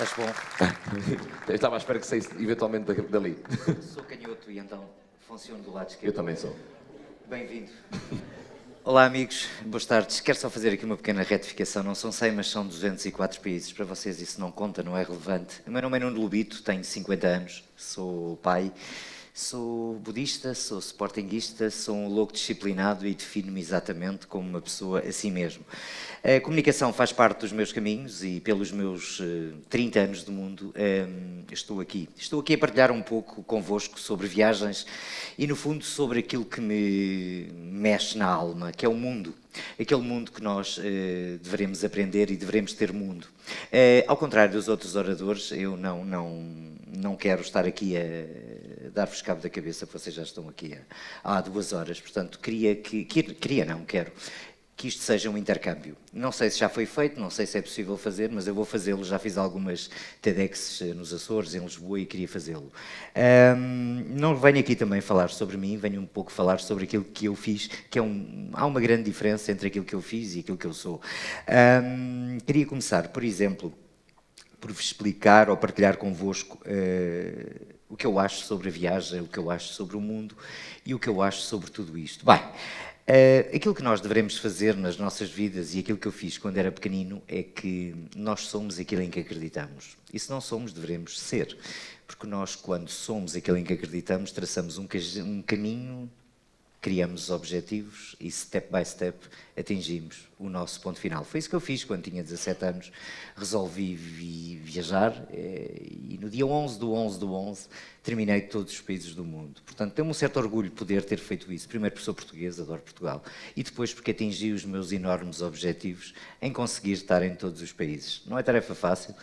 Estás bom? Eu estava à espera que saísse eventualmente dali. Sou canhoto e então funciono do lado Eu esquerdo. também sou. Bem-vindo. Olá amigos, boas tardes. Quero só fazer aqui uma pequena retificação. Não são 100, mas são 204 países. Para vocês isso não conta, não é relevante. O meu nome é Nuno Lobito, tenho 50 anos, sou pai, sou budista, sou sportinguista, sou um louco disciplinado e defino-me exatamente como uma pessoa assim mesmo. A comunicação faz parte dos meus caminhos e pelos meus 30 anos do mundo estou aqui. Estou aqui a partilhar um pouco convosco sobre viagens e, no fundo, sobre aquilo que me mexe na alma, que é o mundo. Aquele mundo que nós devemos aprender e devemos ter mundo. Ao contrário dos outros oradores, eu não quero estar aqui a dar-vos cabo da cabeça, porque vocês já estão aqui há 2 horas. Portanto, quero que isto seja um intercâmbio. Não sei se já foi feito, não sei se é possível fazer, mas eu vou fazê-lo. Já fiz algumas TEDx nos Açores, em Lisboa, e queria fazê-lo. Não venho aqui também falar sobre mim, venho um pouco falar sobre aquilo que eu fiz, que há uma grande diferença entre aquilo que eu fiz e aquilo que eu sou. Queria começar, por exemplo, por vos explicar ou partilhar convosco o que eu acho sobre a viagem, o que eu acho sobre o mundo e o que eu acho sobre tudo isto. Bem, aquilo que nós devemos fazer nas nossas vidas e aquilo que eu fiz quando era pequenino é que nós somos aquilo em que acreditamos. E se não somos, devemos ser. Porque nós, quando somos aquilo em que acreditamos, traçamos um caminho, criamos objetivos e, step by step, atingimos o nosso ponto final. Foi isso que eu fiz quando tinha 17 anos. Resolvi viajar e no dia 11 do 11 do 11 terminei todos os países do mundo. Portanto, tenho um certo orgulho de poder ter feito isso. Primeiro porque sou português, adoro Portugal. E depois porque atingi os meus enormes objetivos em conseguir estar em todos os países. Não é tarefa fácil,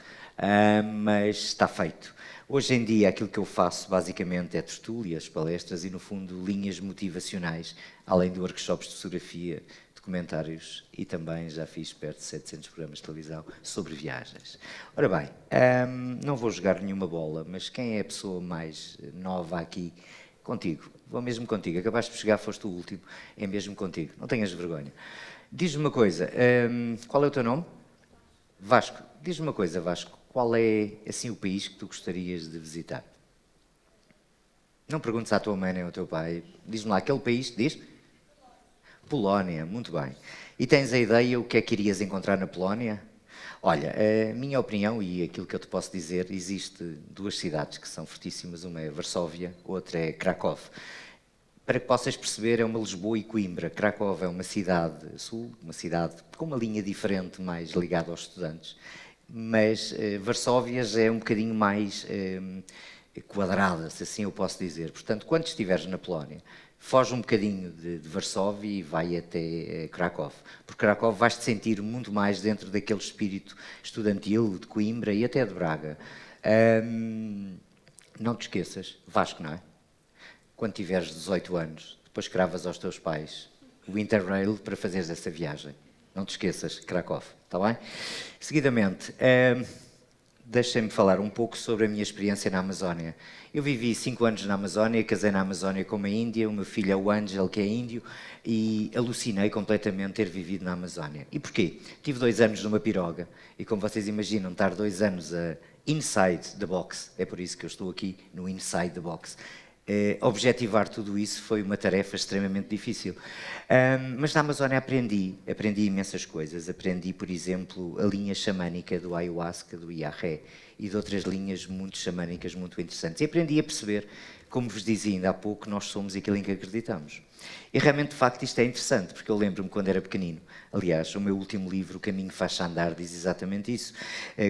mas está feito. Hoje em dia, aquilo que eu faço, basicamente, é tertúlias, palestras e, no fundo, linhas motivacionais, além de workshops de fotografia, documentários e também já fiz perto de 700 programas de televisão sobre viagens. Ora bem, não vou jogar nenhuma bola, mas quem é a pessoa mais nova aqui? Contigo. Vou mesmo contigo. Acabaste de chegar, foste o último. É mesmo contigo. Não tenhas vergonha. Diz-me uma coisa. Qual é o teu nome? Vasco. Diz-me uma coisa, Vasco. Qual é, assim, o país que tu gostarias de visitar? Não perguntes à tua mãe nem ao teu pai. Diz-me lá, aquele país, diz? Polónia, muito bem. E tens a ideia o que é que irias encontrar na Polónia? Olha, a minha opinião e aquilo que eu te posso dizer, existe 2 cidades que são fortíssimas, uma é Varsóvia, outra é Krakow. Para que possas perceber, é uma Lisboa e Coimbra. Krakow é uma cidade sul, uma cidade com uma linha diferente, mais ligada aos estudantes, mas Varsóvia já é um bocadinho mais quadrada, se assim eu posso dizer. Portanto, quando estiveres na Polónia, foge um bocadinho de Varsóvia e vai até Krakow. Porque Krakow vais-te sentir muito mais dentro daquele espírito estudantil de Coimbra e até de Braga. Não te esqueças, Vasco, não é? Quando tiveres 18 anos, depois cravas aos teus pais o Interrail para fazeres essa viagem. Não te esqueças, Krakow, está bem? Seguidamente, deixem-me falar um pouco sobre a minha experiência na Amazónia. Eu vivi 5 anos na Amazónia, casei na Amazónia com uma índia, o meu filho é o Ângelo, que é índio, e alucinei completamente ter vivido na Amazónia. E porquê? Tive 2 anos numa piroga, e como vocês imaginam, estar 2 anos inside the box, é por isso que eu estou aqui no inside the box. Objetivar tudo isso foi uma tarefa extremamente difícil. Mas na Amazónia aprendi imensas coisas. Aprendi, por exemplo, a linha xamânica do ayahuasca, do iarré e de outras linhas muito xamânicas, muito interessantes. E aprendi a perceber, como vos dizia ainda há pouco, que nós somos aquilo em que acreditamos. E realmente, de facto, isto é interessante, porque eu lembro-me quando era pequenino. Aliás, o meu último livro, O Caminho Faz-se Andar, diz exatamente isso.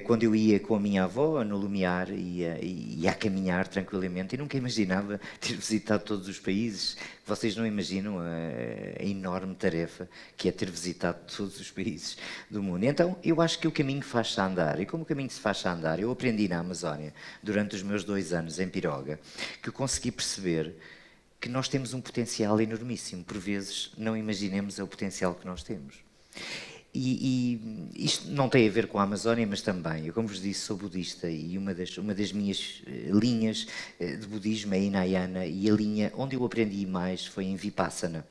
Quando eu ia com a minha avó no Lumiar, ia a caminhar tranquilamente, e nunca imaginava ter visitado todos os países. Vocês não imaginam a enorme tarefa que é ter visitado todos os países do mundo. Então, eu acho que o caminho faz-se andar. E como o caminho se faz andar, eu aprendi na Amazónia, durante os meus 2 anos em Piroga, que eu consegui perceber que nós temos um potencial enormíssimo. Por vezes, não imaginemos o potencial que nós temos. E isto não tem a ver com a Amazónia, mas também, eu como vos disse, sou budista e uma das minhas linhas de budismo é Hinayana, e a linha onde eu aprendi mais foi em Vipassana.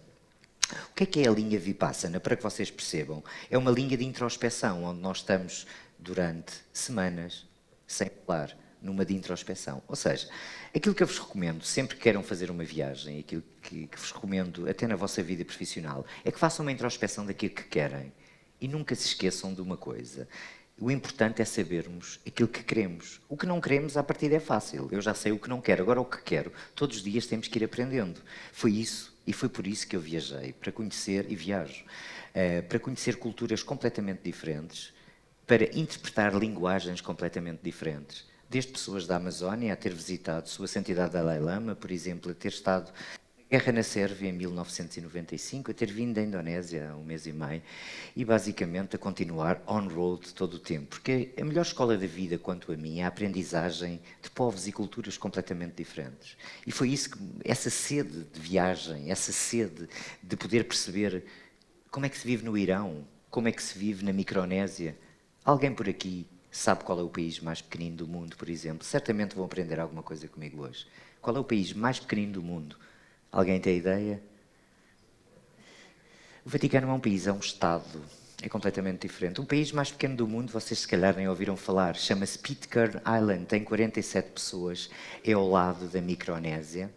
O que é a linha Vipassana? Para que vocês percebam, é uma linha de introspeção, onde nós estamos durante semanas, sem falar numa de introspeção. Ou seja, aquilo que eu vos recomendo, sempre que queiram fazer uma viagem, aquilo que vos recomendo até na vossa vida profissional, é que façam uma introspeção daquilo que querem e nunca se esqueçam de uma coisa. O importante é sabermos aquilo que queremos. O que não queremos, à partida, é fácil. Eu já sei o que não quero. Agora, o que quero, todos os dias temos que ir aprendendo. Foi isso e foi por isso que eu viajei, para conhecer, e viajo, para conhecer culturas completamente diferentes, para interpretar linguagens completamente diferentes. Desde pessoas da Amazónia a ter visitado Sua Santidade Dalai Lama, por exemplo, a ter estado na guerra na Sérvia em 1995, a ter vindo da Indonésia há um mês e meio e basicamente a continuar on-road todo o tempo. Porque a melhor escola da vida, quanto a mim, é a aprendizagem de povos e culturas completamente diferentes. E foi isso, essa sede de viagem, essa sede de poder perceber como é que se vive no Irão, como é que se vive na Micronésia. Alguém por aqui sabe qual é o país mais pequenino do mundo, por exemplo? Certamente vão aprender alguma coisa comigo hoje. Qual é o país mais pequenino do mundo? Alguém tem ideia? O Vaticano é um país, é um Estado. É completamente diferente. O país mais pequeno do mundo, vocês se calhar nem ouviram falar, chama-se Pitcairn Island, tem 47 pessoas, é ao lado da Micronésia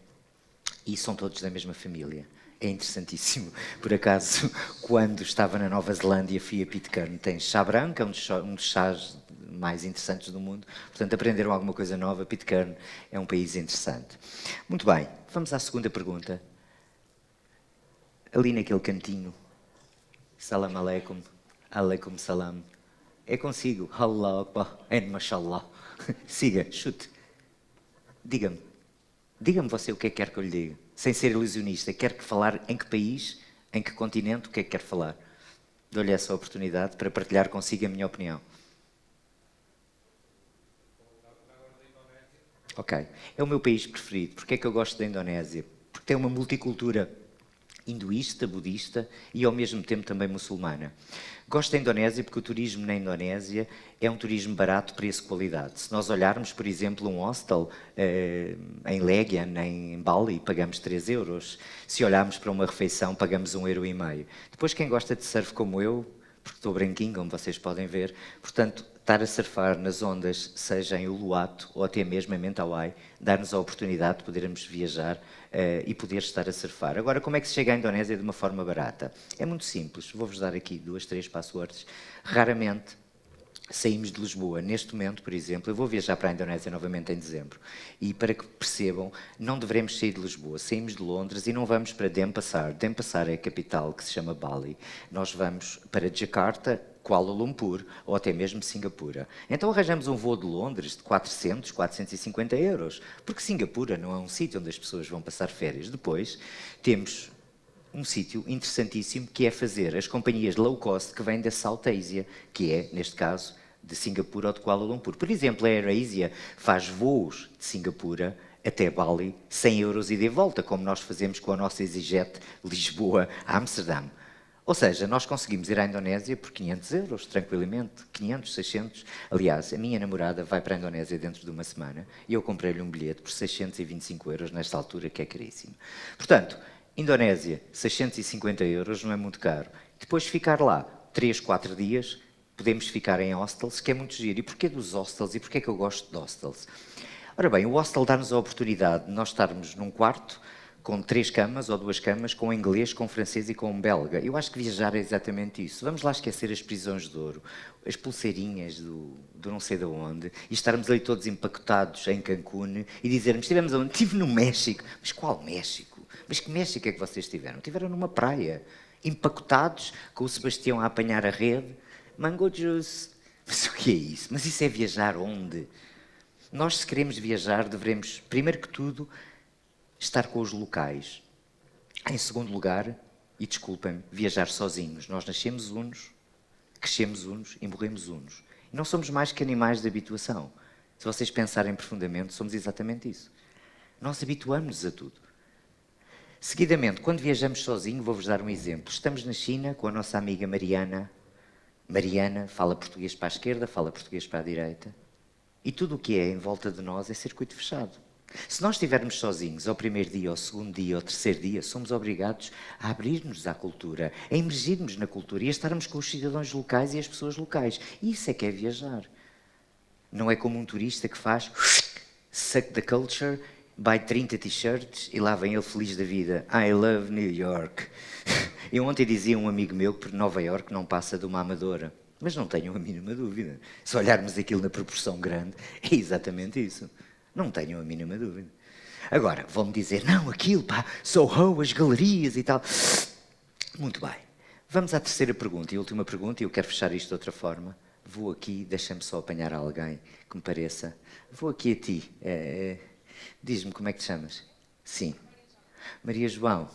e são todos da mesma família. É interessantíssimo. Por acaso, quando estava na Nova Zelândia, fui a Pitcairn, tem chá branco, é um dos chás mais interessantes do mundo. Portanto, aprenderam alguma coisa nova. Pitcairn é um país interessante. Muito bem, vamos à segunda pergunta. Ali naquele cantinho. Salam aleikum. Aleikum salam. É consigo. Allah Akbar. And mashallah. Siga, chute. Diga-me. Diga-me você o que é que quer que eu lhe diga. Sem ser ilusionista. Quer que falar em que país, em que continente, o que é que quer falar? Dou-lhe essa oportunidade para partilhar consigo a minha opinião. Ok. É o meu país preferido. Porquê é que eu gosto da Indonésia? Porque tem uma multicultura hinduísta, budista e ao mesmo tempo também muçulmana. Gosto da Indonésia porque o turismo na Indonésia é um turismo barato, preço-qualidade. Se nós olharmos, por exemplo, um hostel em Legian, em Bali, pagamos 3 euros. Se olharmos para uma refeição, pagamos 1,5 €. Depois, quem gosta de surf como eu, porque estou branquinho, como vocês podem ver, portanto, estar a surfar nas ondas, seja em Uluwatu ou até mesmo em Mentawai, dar-nos a oportunidade de podermos viajar e poder estar a surfar. Agora, como é que se chega à Indonésia de uma forma barata? É muito simples, vou-vos dar aqui 2, 3 passwords. Raramente saímos de Lisboa. Neste momento, por exemplo, eu vou viajar para a Indonésia novamente em dezembro. E para que percebam, não devemos sair de Lisboa. Saímos de Londres e não vamos para Denpasar. Denpasar é a capital que se chama Bali. Nós vamos para Jakarta, Kuala Lumpur ou até mesmo Singapura. Então arranjamos um voo de Londres de 400, 450 euros. Porque Singapura não é um sítio onde as pessoas vão passar férias. Depois temos um sítio interessantíssimo que é fazer as companhias low cost que vêm da South Asia, que é, neste caso, de Singapura ou de Kuala Lumpur. Por exemplo, a AirAsia faz voos de Singapura até Bali 100 euros ida e volta, como nós fazemos com a nossa EasyJet Lisboa a Amsterdã. Ou seja, nós conseguimos ir à Indonésia por 500 euros, tranquilamente, 500, 600. Aliás, a minha namorada vai para a Indonésia dentro de uma semana e eu comprei-lhe um bilhete por 625 euros nesta altura, que é caríssimo. Portanto, Indonésia, 650 euros, não é muito caro. Depois ficar lá 3, 4 dias, podemos ficar em hostels, que é muito giro. E porquê dos hostels? E porquê é que eu gosto de hostels? Ora bem, o hostel dá-nos a oportunidade de nós estarmos num quarto com 3 camas ou 2 camas, com inglês, com francês e com belga. Eu acho que viajar é exatamente isso. Vamos lá esquecer as prisões de ouro, as pulseirinhas do não sei de onde, e estarmos ali todos empacotados em Cancún e dizermos, estivemos onde? Estive no México. Mas qual México? Mas que México é que vocês tiveram? Estiveram numa praia, empacotados, com o Sebastião a apanhar a rede. Mango juice. Mas o que é isso? Mas isso é viajar onde? Nós, se queremos viajar, devemos, primeiro que tudo, estar com os locais. Em segundo lugar, e desculpem-me, viajar sozinhos. Nós nascemos unos, crescemos unos e morremos unos. E não somos mais que animais de habituação. Se vocês pensarem profundamente, somos exatamente isso. Nós habituamos-nos a tudo. Seguidamente, quando viajamos sozinhos, vou-vos dar um exemplo. Estamos na China com a nossa amiga Mariana. Mariana fala português para a esquerda, fala português para a direita. E tudo o que é em volta de nós é circuito fechado. Se nós estivermos sozinhos ao primeiro dia, ao segundo dia, ao terceiro dia, somos obrigados a abrir-nos à cultura, a emergirmos na cultura e a estarmos com os cidadãos locais e as pessoas locais. E isso é que é viajar. Não é como um turista que faz suck the culture, buy 30 t-shirts e lá vem ele feliz da vida. I love New York. Eu ontem dizia a um amigo meu que Nova York não passa de uma amadora. Mas não tenham a mínima dúvida. Se olharmos aquilo na proporção grande, é exatamente isso. Não tenham a mínima dúvida. Agora, vão-me dizer, não, aquilo, pá, Soho, as galerias e tal. Muito bem. Vamos à terceira pergunta e última pergunta, e eu quero fechar isto de outra forma. Vou aqui, deixa-me só apanhar alguém que me pareça. Vou aqui a ti. Diz-me como é que te chamas? Sim. Maria João.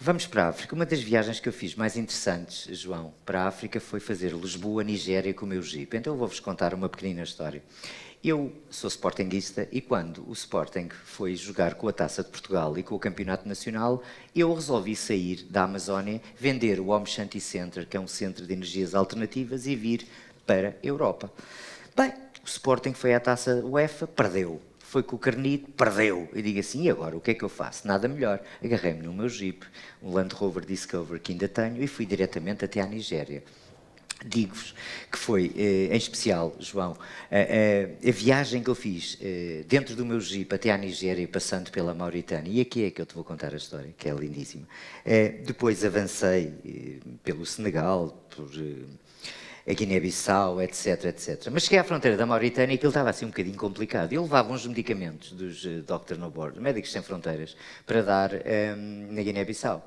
Vamos para a África. Uma das viagens que eu fiz mais interessantes, João, para a África foi fazer Lisboa, Nigéria com o meu Jeep. Então eu vou-vos contar uma pequenina história. Eu sou sportinguista e quando o Sporting foi jogar com a Taça de Portugal e com o Campeonato Nacional, eu resolvi sair da Amazónia, vender o Home Shanty Center, que é um centro de energias alternativas, e vir para a Europa. Bem, o Sporting foi à Taça UEFA, perdeu. Foi com o carnito, perdeu. Eu digo assim, e agora, o que é que eu faço? Nada melhor. Agarrei-me no meu Jeep, um Land Rover Discovery que ainda tenho, e fui diretamente até à Nigéria. Digo-vos que foi, em especial, João, a viagem que eu fiz dentro do meu Jeep até à Nigéria, passando pela Mauritânia, e aqui é que eu te vou contar a história, que é lindíssima. Depois avancei pelo Senegal, por a Guiné-Bissau, etc, etc. Mas cheguei à fronteira da Mauritânia e aquilo estava assim um bocadinho complicado. Eu levava uns medicamentos dos Dr. No Board, Médicos Sem Fronteiras, para dar na Guiné-Bissau.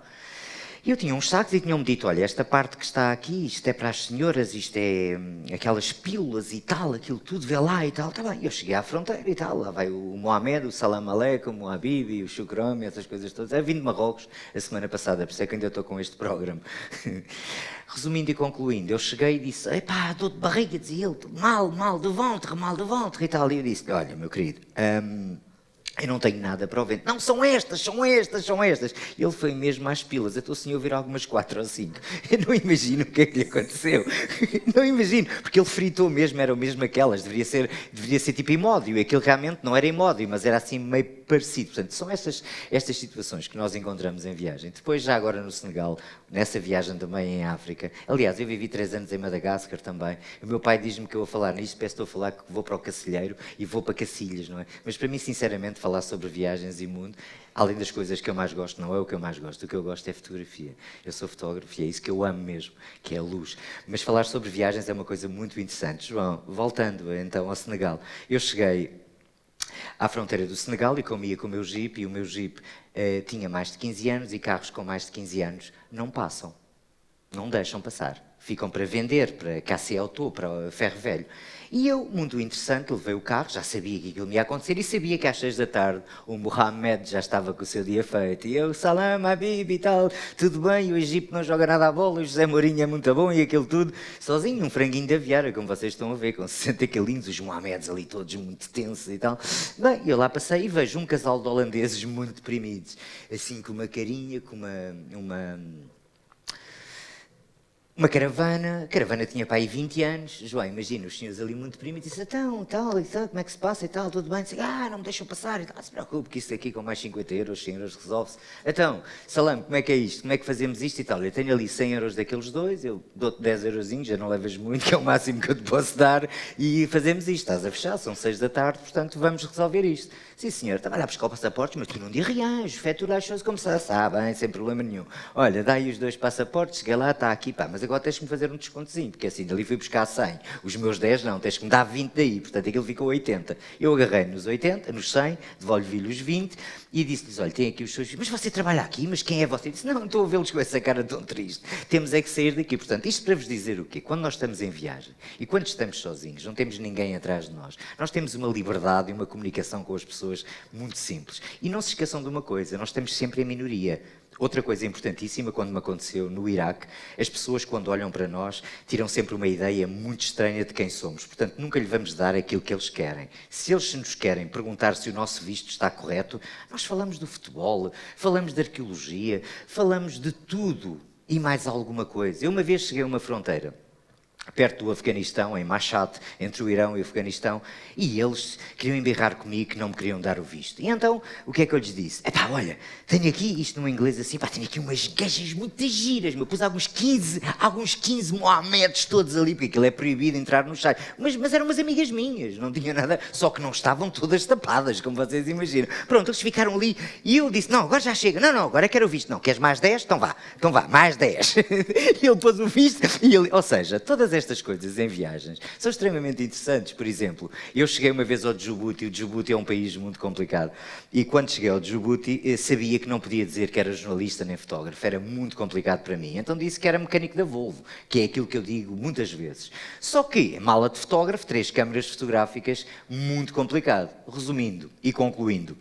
E eu tinha uns sacos e tinham-me dito, olha, esta parte que está aqui, isto é para as senhoras, isto é aquelas pílulas e tal, aquilo tudo, vê lá e tal. Está bem, eu cheguei à fronteira e tal, lá vai o Mohamed, o Salam Aleikum, o Habib, o Shukram, essas coisas todas. Eu vim de Marrocos a semana passada, por isso é que ainda estou com este programa. Resumindo e concluindo, eu cheguei e disse, epá, dor de barriga, dizia ele, mal de ventre e tal. E eu disse, olha, meu querido, eu não tenho nada para o vento. Não, são estas. Ele foi mesmo às pilas. Eu estou assim a ouvir algumas 4 ou 5. Eu não imagino o que é que lhe aconteceu. Não imagino, porque ele fritou mesmo, eram mesmo aquelas. Deveria ser tipo imódio. Aquilo realmente não era imódio, mas era assim meio parecido. Portanto, são estas situações que nós encontramos em viagem. Depois, já agora no Senegal, nessa viagem também em África. Aliás, eu vivi 3 anos em Madagascar também. O meu pai diz-me que eu vou falar nisto, parece que estou a falar que vou para o Cacilheiro e vou para Cacilhas, não é? Mas para mim, sinceramente, falar sobre viagens e mundo, além das coisas que eu mais gosto, não é o que eu mais gosto. O que eu gosto é fotografia. Eu sou fotógrafo e é isso que eu amo mesmo, que é a luz. Mas falar sobre viagens é uma coisa muito interessante. João, voltando então ao Senegal, eu cheguei à fronteira do Senegal e comia com o meu Jeep, e o meu Jeep tinha mais de 15 anos e carros com mais de 15 anos não passam, não deixam passar. Ficam para vender, para KC Auto, para Ferro Velho. E eu, muito interessante, levei o carro, já sabia que aquilo me ia acontecer e sabia que às 6 da tarde o Mohamed já estava com o seu dia feito. E eu, Salam, Habib e tal, tudo bem, o Egito não joga nada à bola, o José Mourinho é muito bom e aquilo tudo. Sozinho, um franguinho de aviária, como vocês estão a ver, com 60 quilinhos, os Mohameds ali todos muito tensos e tal. Bem, eu lá passei e vejo um casal de holandeses muito deprimidos, assim com uma carinha, com uma caravana, a caravana tinha para aí 20 anos, João, imagina, os senhores ali muito deprimidos, disse, então, tal, e tal, como é que se passa e tal, tudo bem, disse, não me deixam passar e tal, não se preocupe que isso aqui com mais 50 euros, 100 euros resolve-se. Então, Salam, como é que é isto, como é que fazemos isto e tal, eu tenho ali 100 euros daqueles dois, eu dou-te 10 eurozinhos, já não levas muito, que é o máximo que eu te posso dar, e fazemos isto, estás a fechar, são 6 da tarde, portanto vamos resolver isto. Sim senhor, estava lá a buscar o passaporte, mas tu não diz reais, fetura as coisas como se bem, sem problema nenhum. Olha, dá aí os 2 passaportes, cheguei lá, está aqui, pá, mas agora tens que me fazer um descontozinho, porque assim, dali fui buscar 100, os meus 10 não, tens que me dar 20 daí, portanto aquilo ficou 80. Eu agarrei nos 80, nos 100, devolvi-lhe os 20 e disse-lhes, olha, tem aqui os seus, mas você trabalha aqui, mas quem é você? Eu disse, não estou a vê-los com essa cara tão triste, temos é que sair daqui. Portanto, isto para vos dizer o quê? Quando nós estamos em viagem e quando estamos sozinhos, não temos ninguém atrás de nós temos uma liberdade e uma comunicação com as pessoas muito simples. E não se esqueçam de uma coisa, nós estamos sempre em minoria. Outra coisa importantíssima, quando me aconteceu no Iraque, as pessoas, quando olham para nós, tiram sempre uma ideia muito estranha de quem somos. Portanto, nunca lhe vamos dar aquilo que eles querem. Se eles nos querem perguntar se o nosso visto está correto, nós falamos do futebol, falamos de arqueologia, falamos de tudo e mais alguma coisa. Eu uma vez cheguei a uma fronteira perto do Afeganistão, em Mashhad, entre o Irão e o Afeganistão, e eles queriam embirrar comigo que não me queriam dar o visto. E então, o que é que eu lhes disse? Epá, olha, tenho aqui, isto no inglês assim, pá, tenho aqui umas gajas muito giras, meu, pus alguns 15 Mohamedes todos ali, porque aquilo é proibido entrar no site. Mas eram umas amigas minhas, não tinha nada, só que não estavam todas tapadas, como vocês imaginam. Pronto, eles ficaram ali, e eu disse, não, agora já chega, não, agora quero o visto. Não, queres mais 10? Então vá, mais 10. E ele pôs o visto, e ele, ou seja, todas estas coisas em viagens são extremamente interessantes. Por exemplo, eu cheguei uma vez ao Djibouti. O Djibouti é um país muito complicado. E quando cheguei ao Djibouti, sabia que não podia dizer que era jornalista nem fotógrafo. Era muito complicado para mim. Então disse que era mecânico da Volvo, que é aquilo que eu digo muitas vezes. Só que, mala de fotógrafo, 3 câmaras fotográficas, muito complicado. Resumindo e concluindo,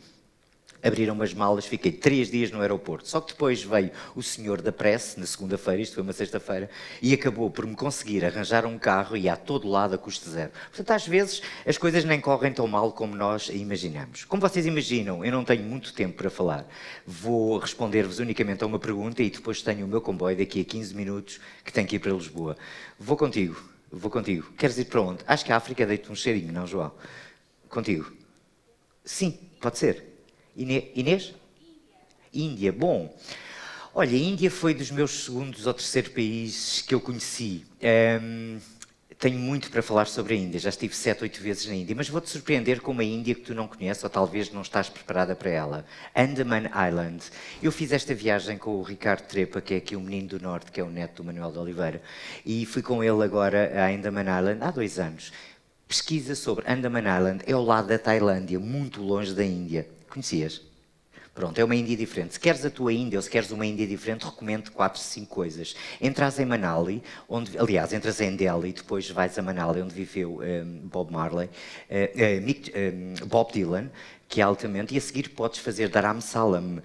abriram umas malas, fiquei 3 dias no aeroporto. Só que depois veio o senhor da presse, na segunda-feira, isto foi uma sexta-feira, e acabou por me conseguir arranjar um carro e a todo lado a custo zero. Portanto, às vezes, as coisas nem correm tão mal como nós imaginamos. Como vocês imaginam, eu não tenho muito tempo para falar. Vou responder-vos unicamente a uma pergunta e depois tenho o meu comboio daqui a 15 minutos que tenho que ir para Lisboa. Vou contigo. Queres ir para onde? Acho que a África deita um cheirinho, não, João? Contigo. Sim, pode ser. Inês? Índia, bom. Olha, a Índia foi dos meus segundos ou terceiro países que eu conheci. Tenho muito para falar sobre a Índia, já estive 7, 8 vezes na Índia, mas vou-te surpreender com uma Índia que tu não conheces ou talvez não estás preparada para ela. Andaman Island. Eu fiz esta viagem com o Ricardo Trepa, que é aqui um menino do Norte, que é o neto do Manuel de Oliveira, e fui com ele agora a Andaman Island há 2 anos. Pesquisa sobre Andaman Island, é ao lado da Tailândia, muito longe da Índia. Conhecias? Pronto, é uma Índia diferente. Se queres a tua Índia ou se queres uma Índia diferente, recomendo 4, 5 coisas. Entras em Manali, aliás, entras em Delhi, depois vais a Manali, onde viveu Bob Marley, Bob Dylan, que é altamente, e a seguir podes fazer Dharamsalam,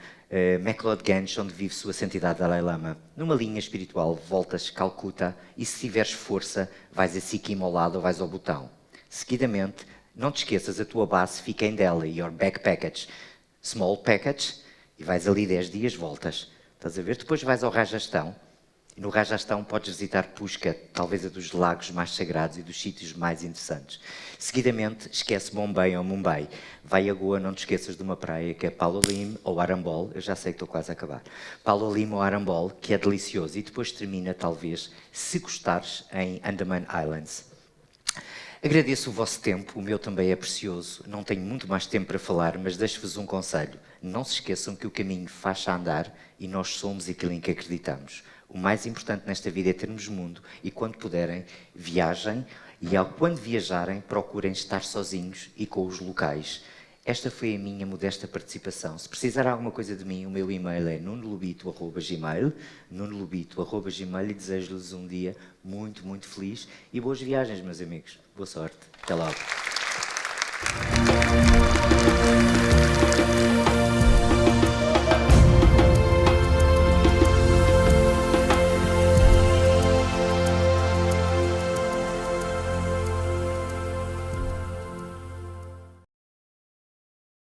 McLeodganj, onde vive sua santidade Dalai Lama. Numa linha espiritual, voltas Calcutta e se tiveres força, vais a Sikkim ao lado ou vais ao Butão. Seguidamente, não te esqueças, a tua base fica em Delhi, your back package, small package, e vais ali 10 dias, voltas. Estás a ver? Depois vais ao Rajastão, e no Rajastão podes visitar Pushkar, talvez a dos lagos mais sagrados e dos sítios mais interessantes. Seguidamente, esquece Bombay ou Mumbai. Vai a Goa, não te esqueças de uma praia que é Palolem ou Arambol, eu já sei que estou quase a acabar. Palolem ou Arambol, que é delicioso, e depois termina, talvez, se gostares, em Andaman Islands. Agradeço o vosso tempo, o meu também é precioso. Não tenho muito mais tempo para falar, mas deixo-vos um conselho. Não se esqueçam que o caminho faz-se andar e nós somos aquilo em que acreditamos. O mais importante nesta vida é termos mundo e, quando puderem, viajem e, quando viajarem, procurem estar sozinhos e com os locais. Esta foi a minha modesta participação. Se precisar alguma coisa de mim, o meu e-mail é nunolobito@gmail, e desejo-lhes um dia muito, muito feliz e boas viagens, meus amigos. Boa sorte. Até logo.